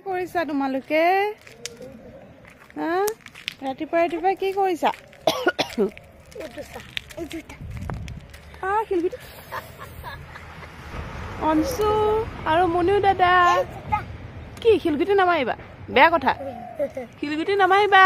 কৰিছা তোমালোকে হা ৰাতিপুৱা কি কৰিছা শিলগুটি অনসু আৰু মনু দাদা কি শিলগুটি নামাৰিবা বেয়া কথা শিলগুটি নামাৰিবা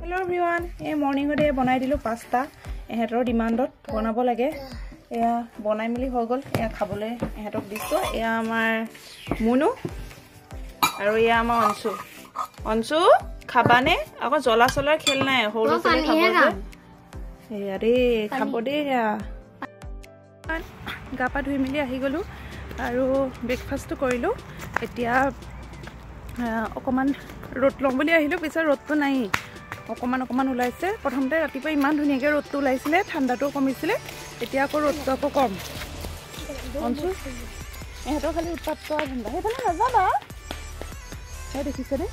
Hello everyone, এই মৰ্নিংতে বনাই দিলো পাস্তা এহেতৰ ডিমান্ডত বনাব লাগে এয়া বনাই মিলি হৈ গল এয়া খাবলৈ এহেতক দিছো এয়া আমাৰ মুনু আৰু এয়া আমাৰ অনসু খাবানে আকৌ জ্বলা চলাৰ খেল নাই হৰু চলে খাব এয়া ৰে খাব দে গাপা ধুই মিলি আহি গলো আৰু ব্ৰেকফাষ্টটো কৰিলো এতিয়া অকমান ৰ'দ লম বুলি আহিলো পিছে ৰ'দটো নাই অকমান ওলাইছে প্ৰথমতে ৰাতিপুৱা ইমান ধুনীয়াকৈ ৰ'দটো ওলাইছিলে ঠাণ্ডাটো কমিছিলে এতিয়া আকৌ ৰ'দটো আকৌ কম অনসু এহেতৰ খালি উৎপাত কৰা ঠাণ্ডা সেইফালে নাযাবা সেই দেখিছেনে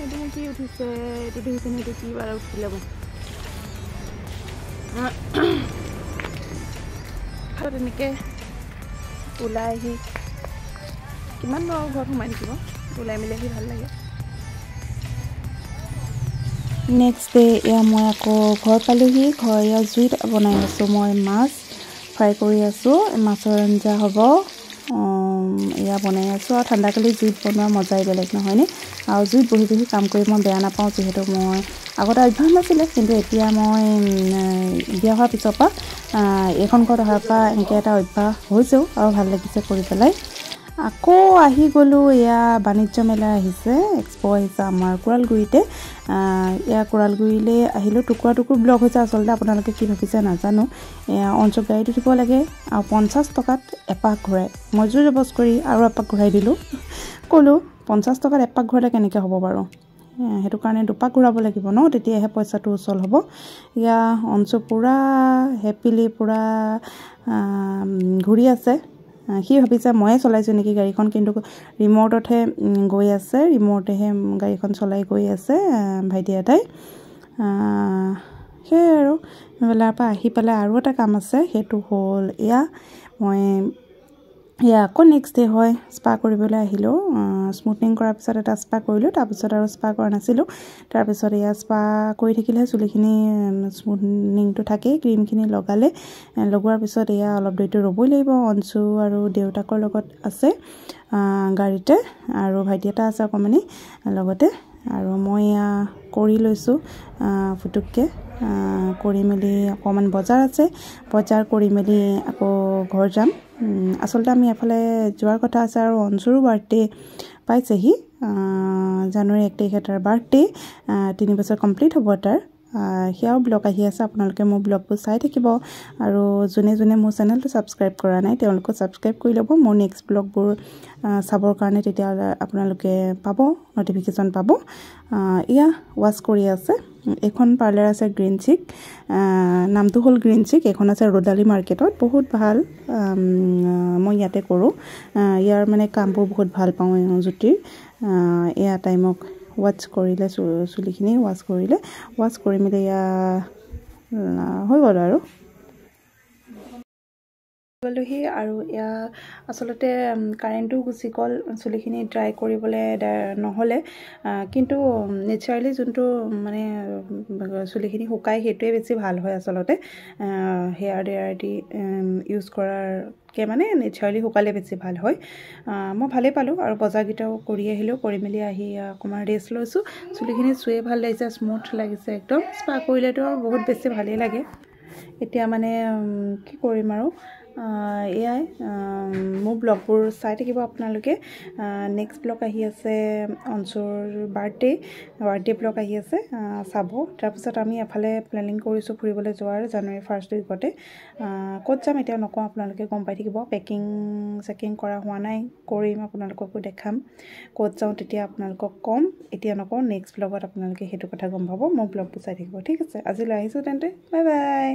এইটো কি উঠিছে এইটো দেখিছেনে এইটো কি বাৰ উঠিলে মই তেনেকৈ ওলাই আহি কিমান বাৰু ঘৰত সোমাই থাকিব ওলাই মেলি আহি ভাল লাগে নেক্সট ডে এয়া মই আকৌ ঘৰ পালোহি ঘৰ এয়া জুইত বনাই আছোঁ মই মাছ ফ্ৰাই কৰি আছোঁ মাছৰ আঞ্জা হ'ব এয়া বনাই আছোঁ আৰু ঠাণ্ডাকালি জুইত বনোৱা মজাই বেলেগ নহয়নে আৰু জুইত বহি বহি কাম কৰি মই বেয়া নাপাওঁ যিহেতু মই আগতে অভ্যাস নাছিলে কিন্তু এতিয়া মই বিয়া হোৱাৰ পিছৰ পৰা এইখন ঘৰত অহাৰ পৰা এনেকৈ এটা অভ্যাস হৈছেও আৰু ভাল লাগিছে কৰি পেলাই আকৌ আহি গ'লোঁ এয়া বাণিজ্য মেলা আহিছে এক্সপ' আহিছে আমাৰ কোৰালগুৰিতে এয়া কোৰালগুৰিলৈ আহিলোঁ টুকুৰা ব্লক হৈছে আচলতে আপোনালোকে কি ভাবিছে নাজানো এয়া অঞ্চল গাড়ীত উঠিব লাগে আৰু 50 টকাত এপাক ঘূৰাই মই জোৰ জবজ কৰি আৰু এপাক ঘূৰাই দিলোঁ ক'লোঁ 50 টকাত এপাক ঘূৰালে কেনেকৈ হ'ব বাৰু সেইটো কাৰণে দুপাক ঘূৰাব লাগিব ন তেতিয়াহে পইচাটো উচল হ'ব এয়া অঞ্চল পূৰা হেপিলি পূৰা ঘূৰি আছে সি ভাবিছে ময়ে চলাইছোঁ নেকি গাড়ীখন কিন্তু ৰিম'টতহে গৈ আছে ৰিম'টেহে গাড়ীখন চলাই গৈ আছে ভাইটি এটাই সেয়াই আৰু মেলাৰ পৰা আহি পেলাই আৰু এটা কাম আছে সেইটো হ'ল এয়া মই এয়া আকৌ নেক্সট ডে হয় স্পা কৰিবলৈ আহিলোঁ স্মুথনিং কৰাৰ পিছত এটা স্পা কৰিলোঁ তাৰপিছত আৰু স্পা কৰা নাছিলোঁ তাৰপিছত এয়া স্পা কৰি থাকিলেহে চুলিখিনি স্মুথনিংটো থাকেই ক্ৰীমখিনি লগালে লগোৱাৰ পিছত এয়া অলপ দেৰিটো ৰ'বই লাগিব অনসু আৰু দেউতাকৰ লগত আছে গাড়ীতে আৰু ভাইটি এটা আছে অকণমানি লগতে আৰু মই এয়া কৰি লৈছোঁ ফুটুককৈ কৰি মেলি অকণমান বজাৰ আছে বজাৰ কৰি মেলি আকৌ ঘৰ যাম আচলতে আমি এফালে যোৱাৰ কথা আছে আৰু অনসুৰো বাৰ্থডে পাইছেহি জানুৱাৰী 1 তাৰিখে তাৰ বাৰ্থডে 3 বছৰ কমপ্লিট হ'ব তাৰ সেয়াও ব্লগ আহি আছে আপোনালোকে মোৰ ব্লগবোৰ চাই থাকিব আৰু যোনে মোৰ চেনেলটো ছাবস্ক্ৰাইব কৰা নাই তেওঁলোকে ছাবস্ক্ৰাইব কৰি ল'ব মোৰ নেক্সট ব্লগবোৰ চাবৰ কাৰণে তেতিয়াহ'লে আপোনালোকে পাব নটিফিকেশ্যন পাব এয়া ৱাছ কৰি আছে এখন পাৰ্লাৰ আছে গ্ৰীণ চিক নামটো হ'ল গ্ৰীণ চিক এখন আছে ৰ'দালি মাৰ্কেটত বহুত ভাল মই ইয়াতে কৰোঁ ইয়াৰ মানে কামবোৰ বহুত ভাল পাওঁ জ্যোতিৰ এয়া টাইমক ৱাছ কৰিলে চুলিখিনি ৱাছ কৰি মেলি এয়া হৈ গ'ল আৰু গ'লোহি আৰু এয়া আচলতে কাৰেণ্টটো গুচি গ'ল চুলিখিনি ড্ৰাই কৰিবলৈ নহ'লে কিন্তু নেচাৰেলি যোনটো মানে চুলিখিনি শুকাই সেইটোৱে বেছি ভাল হয় আচলতে হেয়াৰ ড্ৰায়াৰ দি ইউজ কৰাৰকৈ মানে নেচাৰেলি শুকালে বেছি ভাল হয় মই ভালেই পালোঁ আৰু বজাৰকেইটাও কৰি আহিলোঁ কৰি মেলি আহি অকণমান ৰেষ্ট লৈছোঁ চুলিখিনি চুয়ে ভাল লাগিছে স্মুথ লাগিছে একদম স্পা কৰিলেতো আৰু বহুত বেছি ভালেই লাগে এতিয়া মানে কি কৰিম আৰু এয়াই মোৰ ব্লগবোৰ চাই থাকিব আপোনালোকে নেক্সট ব্লগ আহি আছে অঞ্চুৰ বাৰ্থডে ব্লগ আহি আছে চাব তাৰপিছত আমি এফালে প্লেনিং কৰিছোঁ ফুৰিবলৈ যোৱাৰ জানুৱাৰী 1st উইকতে ক'ত যাম এতিয়া নকওঁ আপোনালোকে গম পাই থাকিব চেকিং কৰা হোৱা নাই কৰিম আপোনালোককো দেখাম ক'ত যাওঁ তেতিয়া আপোনালোকক ক'ম এতিয়া নকওঁ নেক্সট ব্লগত আপোনালোকে সেইটো কথা গম পাব মোৰ ব্লগটো চাই থাকিব ঠিক আছে আজিলৈ আহিছোঁ তেন্তে বাই বাই